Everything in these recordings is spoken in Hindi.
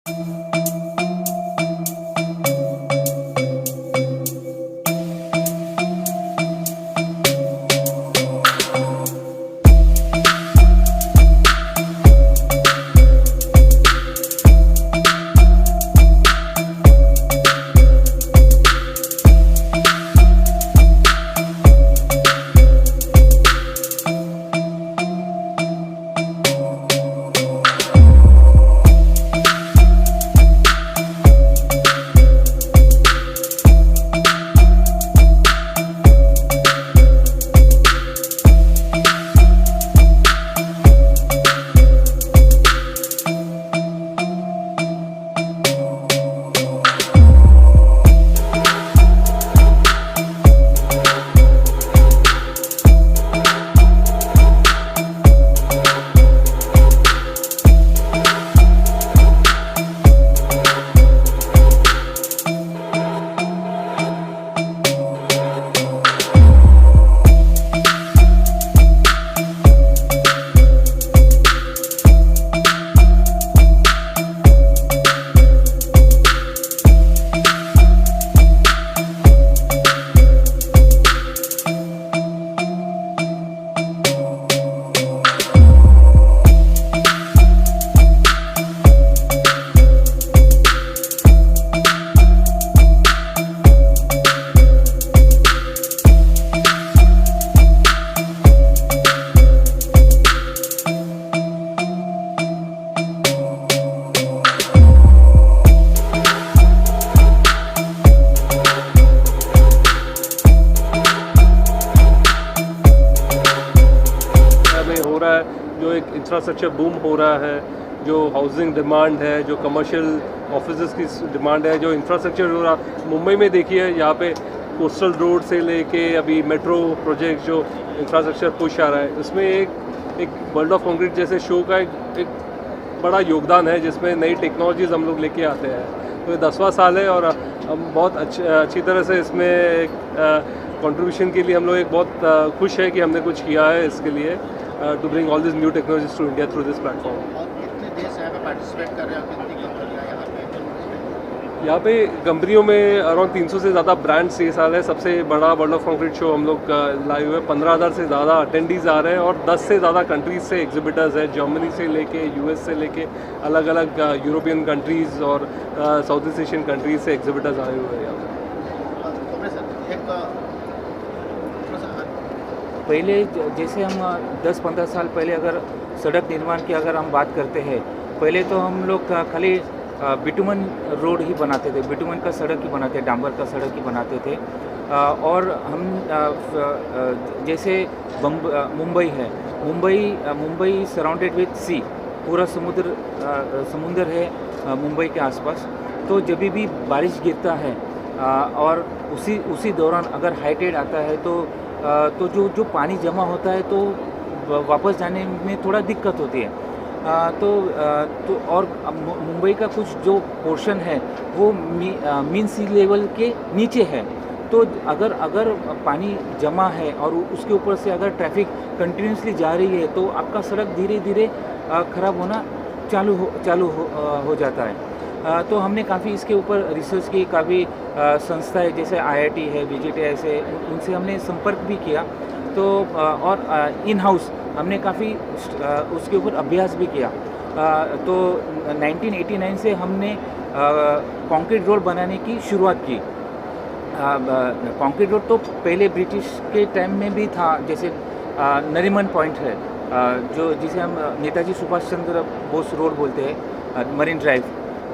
जो एक इंफ्रास्ट्रक्चर बूम हो रहा है, जो हाउसिंग डिमांड है, जो कमर्शियल ऑफिसेज की डिमांड है, जो इंफ्रास्ट्रक्चर हो रहा मुंबई में देखिए, यहाँ पे कोस्टल रोड से लेके अभी मेट्रो प्रोजेक्ट जो इंफ्रास्ट्रक्चर पुश आ रहा है, उसमें एक वर्ल्ड ऑफ कंक्रीट जैसे शो का एक बड़ा योगदान है, जिसमें नई टेक्नोलॉजीज़ हम लोग लेके आते हैं। तो ये 10वां साल है और हम बहुत अच्छी तरह से इसमें कंट्रीब्यूशन के लिए हम लोग एक बहुत खुश है कि हमने कुछ किया है इसके लिए, to bring all this new technologies to India through this platform. और कितने देश यहाँ पे पार्टिसिपेट कर रहे हैं और कितनी कंपनियाँ यहाँ पे कंपनियों में अराउंड 300 से ज़्यादा ब्रांड्स ये साल है। सबसे बड़ा वर्ल्ड ऑफ कंक्रीट शो हम लोग लाए हुए 15,000 से ज़्यादा अटेंडीज़ आ रहे हैं और 10 से ज़्यादा कंट्रीज़ से एग्जिबिटर्स हैं, जर्मनी से लेके यूएस से लेके अलग अलग यूरोपियन कंट्रीज़ और साउथ ईस्ट एशियन कंट्रीज़ से एग्जिबिटर्स आए हुए हैं यहाँ पे। पहले जैसे हम 10-15 साल पहले अगर सड़क निर्माण की अगर हम बात करते हैं, पहले तो हम लोग खाली बिटुमन रोड ही बनाते थे, बिटुमन का सड़क ही बनाते, डांबर का सड़क ही बनाते थे। और हम जैसे मुंबई है, मुंबई सराउंडेड विथ सी, पूरा समुंदर है मुंबई के आसपास। तो जब भी बारिश गिरता है और उसी दौरान अगर हाई टाइड आता है तो जो पानी जमा होता है तो वापस जाने में थोड़ा दिक्कत होती है। तो और मुंबई का कुछ जो पोर्शन है वो मीन सी लेवल के नीचे है। तो अगर पानी जमा है और उसके ऊपर से अगर ट्रैफिक कंटिन्यूसली जा रही है तो आपका सड़क धीरे धीरे ख़राब होना चालू हो जाता है। तो हमने काफ़ी इसके ऊपर रिसर्च की, काफ़ी संस्थाएं जैसे IIT है, VGTI से, उनसे हमने संपर्क भी किया। तो और इन हाउस हमने काफ़ी उसके ऊपर अभ्यास भी किया। तो 1989 से हमने कंक्रीट रोड बनाने की शुरुआत की। कंक्रीट रोड तो पहले ब्रिटिश के टाइम में भी था, जैसे नरीमन पॉइंट है जिसे हम नेताजी सुभाष चंद्र बोस रोड बोलते हैं, मरीन ड्राइव।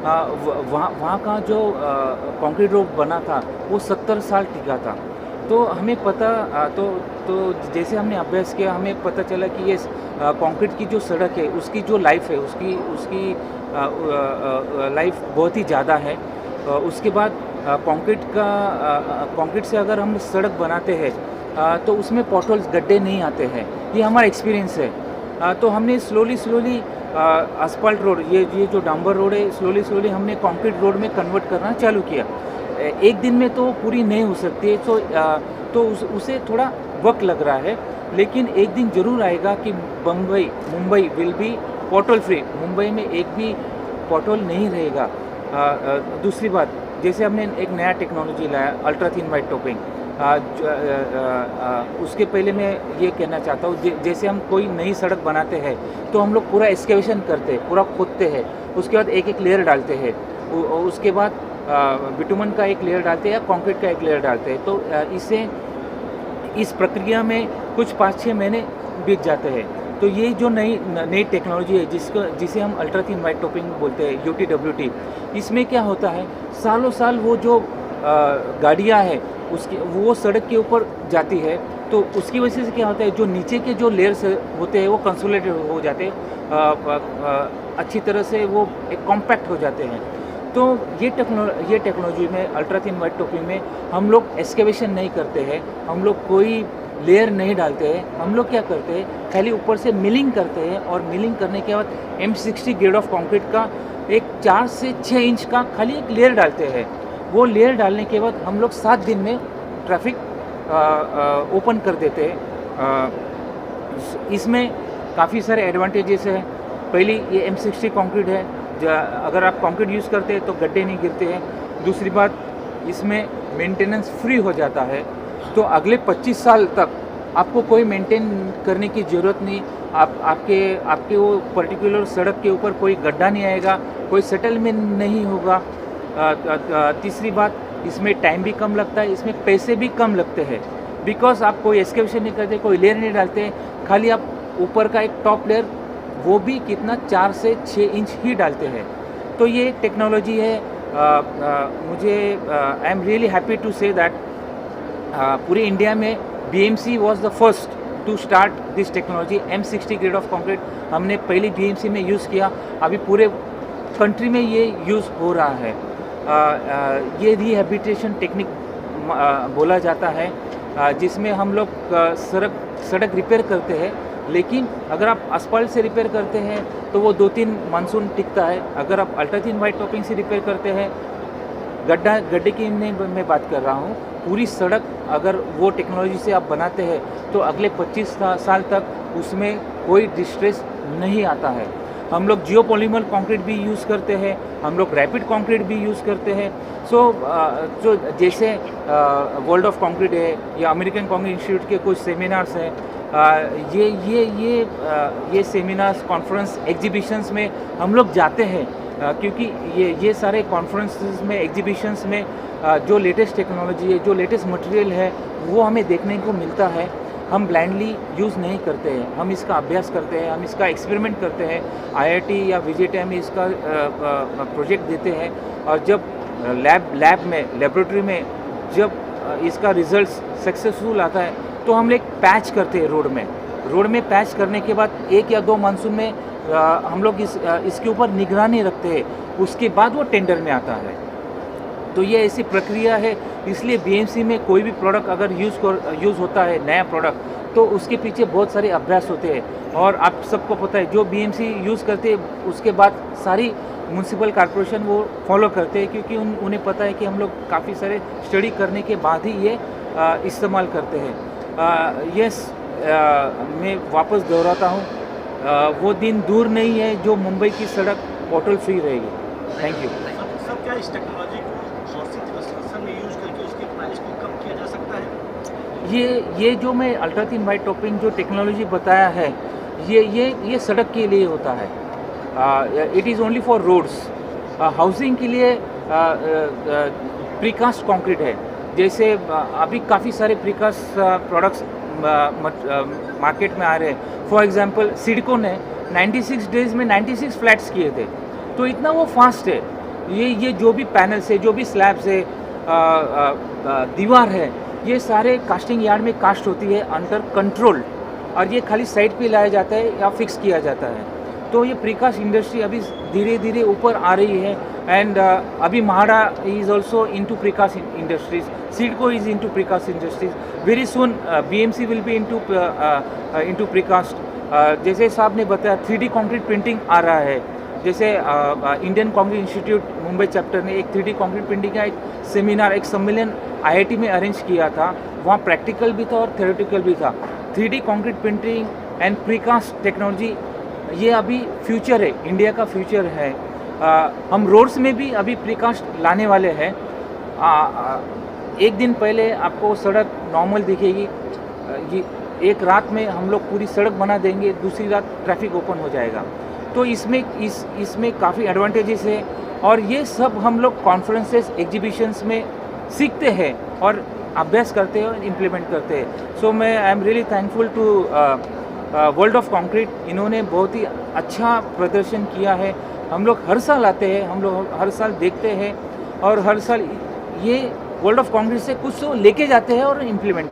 वहाँ का जो कंक्रीट रोड बना था वो 70 साल टिका था। तो हमें पता तो जैसे हमने अभ्यास किया, हमें पता चला कि ये कंक्रीट की जो सड़क है उसकी जो लाइफ है उसकी लाइफ बहुत ही ज़्यादा है। उसके बाद कंक्रीट से अगर हम सड़क बनाते हैं तो उसमें पॉटहोल्स, गड्ढे नहीं आते हैं। ये हमारा एक्सपीरियंस है। तो हमने स्लोली आसफाल्ट रोड, ये जो डांबर रोड है, स्लोली हमने कंक्रीट रोड में कन्वर्ट करना चालू किया। एक दिन में तो पूरी नहीं हो सकती है, तो उसे थोड़ा वक्त लग रहा है, लेकिन एक दिन ज़रूर आएगा कि Mumbai will be pothole free. Mumbai में एक भी पॉटहोल नहीं रहेगा। दूसरी बात, जैसे हमने एक नया टेक्नोलॉजी लाया अल्ट्रा थिन वाइट टॉपिंग, उसके पहले मैं ये कहना चाहता हूँ, जैसे हम कोई नई सड़क बनाते हैं तो हम लोग पूरा एक्सकेवेशन करते हैं, पूरा खोदते हैं, उसके बाद एक एक लेयर डालते हैं, उसके बाद बिटुमन का एक लेयर डालते हैं या कंक्रीट का एक लेयर डालते हैं। तो इससे इस प्रक्रिया में कुछ 5-6 महीने बीत जाते हैं। तो ये जो नई टेक्नोलॉजी है जिसे हम अल्ट्रा थिन वाइट टॉपिंग बोलते हैं, UTWT, इसमें क्या होता है, सालों साल वो जो गाड़ियाँ हैं उसकी वो सड़क के ऊपर जाती है, तो उसकी वजह से क्या होता है, जो नीचे के जो लेयर्स होते हैं वो कंसोलिडेटेड हो जाते हैं, अच्छी तरह से वो एक कॉम्पैक्ट हो जाते हैं। तो ये टेक्नोलॉजी में अल्ट्रा थिन वाइट टॉपिंग में हम लोग एक्सकेवेशन नहीं करते हैं, हम लोग कोई लेयर नहीं डालते हैं, हम लोग क्या करते हैं, खाली ऊपर से मिलिंग करते हैं, और मिलिंग करने के बाद M60 ग्रेड ऑफ कंक्रीट का एक 4 से 6 इंच का खाली एक लेयर डालते हैं। वो लेयर डालने के बाद हम लोग 7 दिन में ट्रैफिक ओपन कर देते हैं। इसमें काफ़ी सारे एडवांटेजेस हैं। पहली, ये M60 कंक्रीट है, अगर आप कंक्रीट यूज़ करते हैं तो गड्ढे नहीं गिरते हैं। दूसरी बात, इसमें मेंटेनेंस फ्री हो जाता है, तो अगले 25 साल तक आपको कोई मेंटेन करने की ज़रूरत नहीं। आपके वो पर्टिकुलर सड़क के ऊपर कोई गड्ढा नहीं आएगा, कोई सेटलमेंट नहीं होगा। तीसरी बात, इसमें टाइम भी कम लगता है, इसमें पैसे भी कम लगते हैं, बिकॉज आप कोई एक्सकेवेशन नहीं करते, कोई लेयर नहीं डालते, खाली आप ऊपर का एक टॉप लेयर, वो भी कितना 4 से 6 इंच ही डालते हैं। तो ये एक टेक्नोलॉजी है। मुझे I am really happy to say that पूरे इंडिया में BMC was the first to start this technology. M60 grade of concrete हमने पहले BMC में यूज़ किया, अभी पूरे कंट्री में ये यूज़ हो रहा है। ये रिहैबिलिटेशन टेक्निक बोला जाता है, जिसमें हम लोग सड़क रिपेयर करते हैं, लेकिन अगर आप asphalt से रिपेयर करते हैं तो वो 2-3 मानसून टिकता है। अगर आप अल्ट्रा थिन वाइट टॉपिंग से रिपेयर करते हैं, गड्ढे की मैं बात कर रहा हूँ, पूरी सड़क अगर वो टेक्नोलॉजी से आप बनाते हैं तो अगले 25 साल तक उसमें कोई डिस्ट्रेस नहीं आता है। हम लोग जियोपॉलीमर कंक्रीट भी यूज़ करते हैं, हम लोग रैपिड कंक्रीट भी यूज़ करते हैं। जो जैसे वर्ल्ड ऑफ कंक्रीट है या अमेरिकन कंक्रीट इंस्टीट्यूट के कुछ सेमिनार्स हैं, ये सेमिनार्स, कॉन्फ्रेंस, एग्जीबिशंस में हम लोग जाते हैं, क्योंकि ये सारे कॉन्फ्रेंसेस में, एग्जीबिशंस में जो लेटेस्ट टेक्नोलॉजी है, जो लेटेस्ट मटेरियल है, वो हमें देखने को मिलता है। हम ब्लाइंडली यूज़ नहीं करते हैं, हम इसका अभ्यास करते हैं, हम इसका एक्सपेरिमेंट करते हैं। IIT या VJTI में इसका प्रोजेक्ट देते हैं, और जब लेबोरेटरी में जब इसका रिजल्ट सक्सेसफुल आता है तो हम एक पैच करते हैं रोड में पैच करने के बाद 1 या 2 मानसून में हम लोग इसके ऊपर निगरानी रखते हैं, उसके बाद वो टेंडर में आता है। तो ये ऐसी प्रक्रिया है, इसलिए BMC में कोई भी प्रोडक्ट अगर यूज़ होता है, नया प्रोडक्ट, तो उसके पीछे बहुत सारे अभ्यास होते हैं। और आप सबको पता है, जो BMC यूज़ करते हैं उसके बाद सारी म्यूनसिपल कॉर्पोरेशन वो फॉलो करते हैं, क्योंकि उन्हें पता है कि हम लोग काफ़ी सारे स्टडी करने के बाद ही ये इस्तेमाल करते हैं। मैं वापस दोहराता हूँ, वो दिन दूर नहीं है जो मुंबई की सड़क पॉटहोल फ्री रहेगी। Thank you. सब क्या इस टेक्नोलॉजी को शॉर्टसिंग कंस्ट्रक्शन में यूज़ करके उसके प्राइस को कम किया जा सकता है? ये जो मैं अल्ट्रा थिन वाइट टॉपिंग जो टेक्नोलॉजी बताया है, ये सड़क के लिए होता है। It is only for roads. Housing के लिए प्रीकास्ट कंक्रीट है। जैसे अभी काफ़ी सारे प्रीकास्ट प्रोडक्ट्स मार्केट में आ रहे हैं। फॉर एग्जांपल, सिडको ने 96 डेज़ में 96 फ्लैट्स किए थे, तो इतना वो फास्ट है। ये जो भी पैनल्स है, जो भी स्लैब्स है, दीवार है, ये सारे कास्टिंग यार्ड में कास्ट होती है अंडर कंट्रोल, और ये खाली साइड पे लाया जाता है या फिक्स किया जाता है। तो ये प्रीकास्ट इंडस्ट्री अभी धीरे धीरे ऊपर आ रही है, एंड अभी MHADA is also into precast industries, CIDCO is into precast industries, very soon BMC will be into precast. जैसे साहब ने बताया, 3D कंक्रीट प्रिंटिंग आ रहा है। जैसे Indian concrete institute Mumbai chapter ने एक 3D कंक्रीट प्रिंटिंग का एक सेमिनार, एक सम्मेलन IIT में अरेंज किया था। वहाँ प्रैक्टिकल भी था और थ्योरेटिकल भी था। 3D concrete printing and precast technology, ये अभी फ्यूचर है, इंडिया का फ्यूचर है। हम रोड्स में भी अभी प्रीकास्ट लाने वाले हैं। एक दिन पहले आपको सड़क नॉर्मल दिखेगी, ये एक रात में हम लोग पूरी सड़क बना देंगे, दूसरी रात ट्रैफिक ओपन हो जाएगा। तो इसमें काफ़ी एडवांटेजेस है और ये सब हम लोग कॉन्फ्रेंसेस एग्जीबिशंस में सीखते हैं और अभ्यास करते हैं और इम्प्लीमेंट करते हैं। सो मैं I am really thankful to World of Concrete, इन्होंने बहुत ही अच्छा प्रदर्शन किया है। हम लोग हर साल आते हैं, हम लोग हर साल देखते हैं और हर साल ये वर्ल्ड ऑफ कंक्रीट से कुछ तो लेके जाते हैं और इम्प्लीमेंट